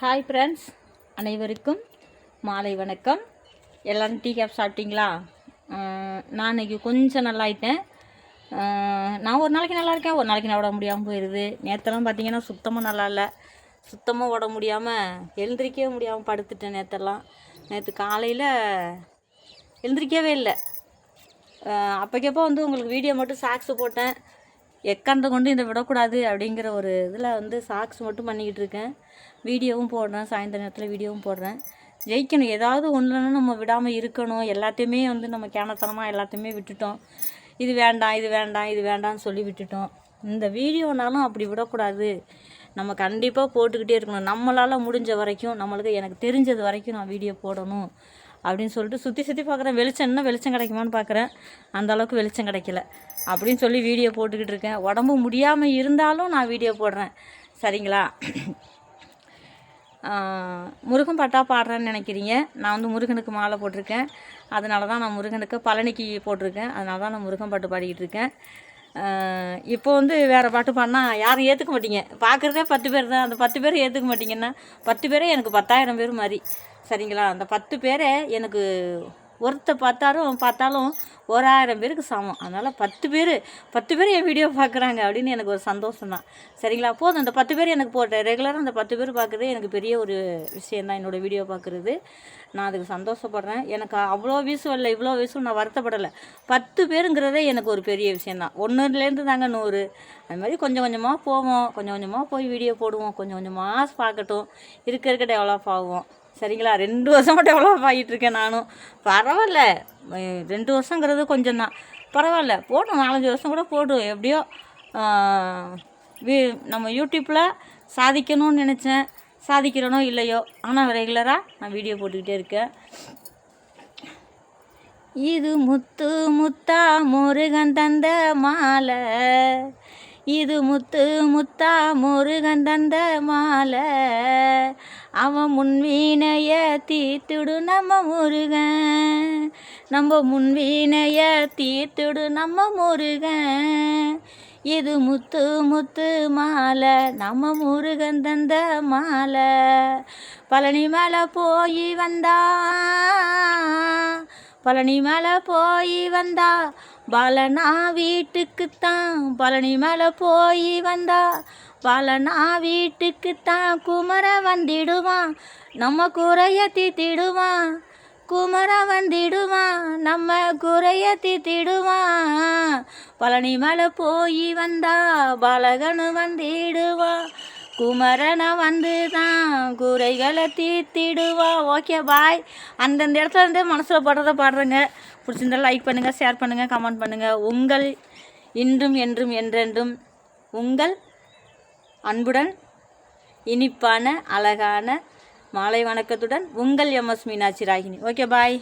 Hi friends, அனைவருக்கும் மாலை வணக்கம். எல்லோரும் டீ கேப் சாப்பிட்டீங்களா? நான் இன்றைக்கி கொஞ்சம் நல்லாயிட்டேன். நான் ஒரு நாளைக்கு நல்லா இருக்கேன், ஒரு நாளைக்கு நான் உட முடியாமல் போயிடுது. நேற்றெல்லாம் பார்த்தீங்கன்னா சுத்தமாக நல்லா இல்லை, சுத்தமாக உட முடியாமல் எழுந்திரிக்கவே முடியாமல் படுத்துட்டேன். நேற்று காலையில் எழுந்திரிக்கவே இல்லை. அப்போக்கப்போ உங்களுக்கு வீடியோ மட்டும் சாக்ஸு போட்டேன். எக்காந்த கொண்டு இதை விடக்கூடாது அப்படிங்கிற ஒரு இதில் சாக்ஸ் மட்டும் பண்ணிக்கிட்டு இருக்கேன். வீடியோவும் போடுறேன், சாயந்தர நேரத்தில் வீடியோவும் போடுறேன். ஜெயிக்கணும், ஏதாவது ஒன்றுனா நம்ம விடாமல் இருக்கணும். எல்லாத்தையுமே நம்ம கேனத்தனமாக எல்லாத்தையுமே விட்டுட்டோம். இது வேண்டாம், இது வேண்டாம், இது வேண்டாம்னு சொல்லி விட்டுட்டோம். இந்த வீடியோனாலும் அப்படி விடக்கூடாது. நம்ம கண்டிப்பாக போட்டுக்கிட்டே இருக்கணும். நம்மளால் முடிஞ்ச வரைக்கும், எனக்கு தெரிஞ்சது வரைக்கும் நான் வீடியோ போடணும் அப்படின்னு சொல்லிட்டு சுற்றி பார்க்குறேன். வெளிச்சம் கிடைக்குமான்னு பார்க்குறேன். அந்தளவுக்கு வெளிச்சம் கிடைக்கல அப்படின்னு சொல்லி வீடியோ போட்டுக்கிட்டு இருக்கேன். உடம்பு முடியாமல் இருந்தாலும் நான் வீடியோ போடுறேன், சரிங்களா? முருகன் பாட்டா பாடுறேன்னு நினைக்கிறீங்க. நான் முருகனுக்கு மாலை போட்டிருக்கேன். அதனால தான் நான் முருகனுக்கு பழனிக்கு போட்டிருக்கேன். அதனால தான் நான் முருகன் பாட்டு பாடிக்கிட்டு இருக்கேன். இப்போ வேறு பாட்டு பாடினா யாரும் ஏற்றுக்க மாட்டீங்க. பார்க்குறதே 10 பேர் தான். அந்த 10 பேரை ஏற்றுக்க மாட்டிங்கன்னா 10 பேரே எனக்கு 10,000 பேர் மாதிரி, சரிங்களா? அந்த 10 பேரை எனக்கு ஒருத்த பார்த்தாலும் 1000 பேருக்கு சமம். அதனால் 10 பேர் என் வீடியோ பார்க்குறாங்க அப்படின்னு எனக்கு ஒரு சந்தோஷம் தான், சரிங்களா? போதும், அந்த 10 பேர் எனக்கு போட்டேன். ரெகுலராக அந்த 10 பேர் பார்க்குறது எனக்கு பெரிய ஒரு விஷயந்தான். என்னோடய வீடியோ பார்க்குறது நான் அதுக்கு சந்தோஷப்படுறேன். எனக்கு அவ்வளோ வியூஸும் இல்லை, இவ்வளோ வியூஸும் நான் வருத்தப்படலை. 10 பேருங்கிறதே எனக்கு ஒரு பெரிய விஷயந்தான். 1லேருந்து தாங்க 100. அது மாதிரி கொஞ்சம் கொஞ்சமாக போவோம், கொஞ்சம் கொஞ்சமாக போய் வீடியோ போடுவோம், கொஞ்சம் கொஞ்சமாக பார்க்கட்டும், இருக்க டெவலப் ஆகுவோம், சரிங்களா? 2 வருஷமாக டெவலப் ஆகிட்டுருக்கேன் நானும். பரவாயில்ல, 2 வருஷங்கிறது கொஞ்சம் தான், பரவாயில்ல, போடும். 4-5 வருஷம் கூட போடும். எப்படியோ நம்ம யூடியூப்பில் சாதிக்கணும்னு நினச்சேன். சாதிக்கிறனோ இல்லையோ, ஆனால் ரெகுலராக நான் வீடியோ போட்டுக்கிட்டே இருக்கேன். இது முத்து முத்தா முருகன் தந்த மாலை, இது முத்து முத்தா முருகன் தந்த மாலை, அவன் முன்வீனைய தீர்த்துடு நம்ம முருகன், நம்ம முன்வீனைய தீர்த்துடு நம்ம முருகன், இது முத்து முத்து மாலை, நம்ம முருகன் தந்த மாலை. பழனி மேலே போய் வந்தா, பழனி மேலே போய் வந்தா பாலனா வீட்டுக்குத்தான், பழனி மேலே போய் வந்தா பாலனா வீட்டுக்குத்தான், குமர வந்திடுவான் நம்ம குறைய தீத்திடுவான், குமர வந்திடுவான் நம்ம குறைய தீத்திடுவான், பழனி மேலே போய் வந்தா பாலகனு வந்திடுவான், குமரனை தான் குறைகளை தீர்த்திடுவா. ஓகே, பாய். அந்தந்த இடத்துல மனசில் படுறத பாடுறேங்க. பிடிச்சிருந்தாலும் லைக் பண்ணுங்கள், ஷேர் பண்ணுங்கள், கமெண்ட் பண்ணுங்கள். உங்கள் இன்றும் என்றும் என்றென்றும் உங்கள் அன்புடன் இனிப்பான அழகான மாலை வணக்கத்துடன் உங்கள் MS மீனாட்சி ராகினி. ஓகே, பாய்.